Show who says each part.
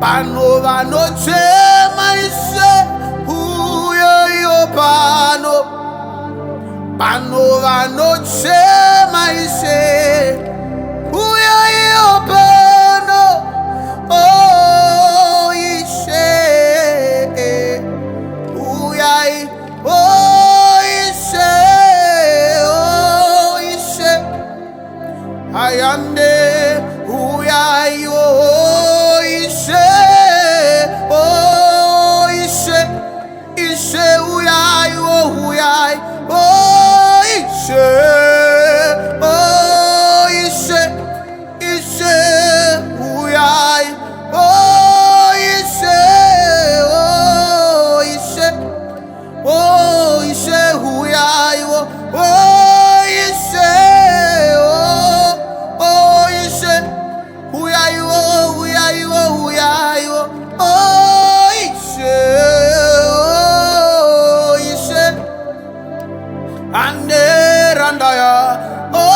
Speaker 1: Panova noche maise, huyo yo pano. Panova noche maise, huyo yo pano. Oh, ishe, huyai, oh, ishe, oh, ishe. Ayande, huyai, oh, ishe, oh, ishe, ishe, huyai, oh, huyai, oh, ishe, oh, ishe, ishe, huyai, oh, ishe, oh, ishe, oh, ishe, huyai, oh, ishe, oh, ishe, huyai, oh, huyai, oh, huyai, oh, ishe, oh, ishe, ande randaya, oh.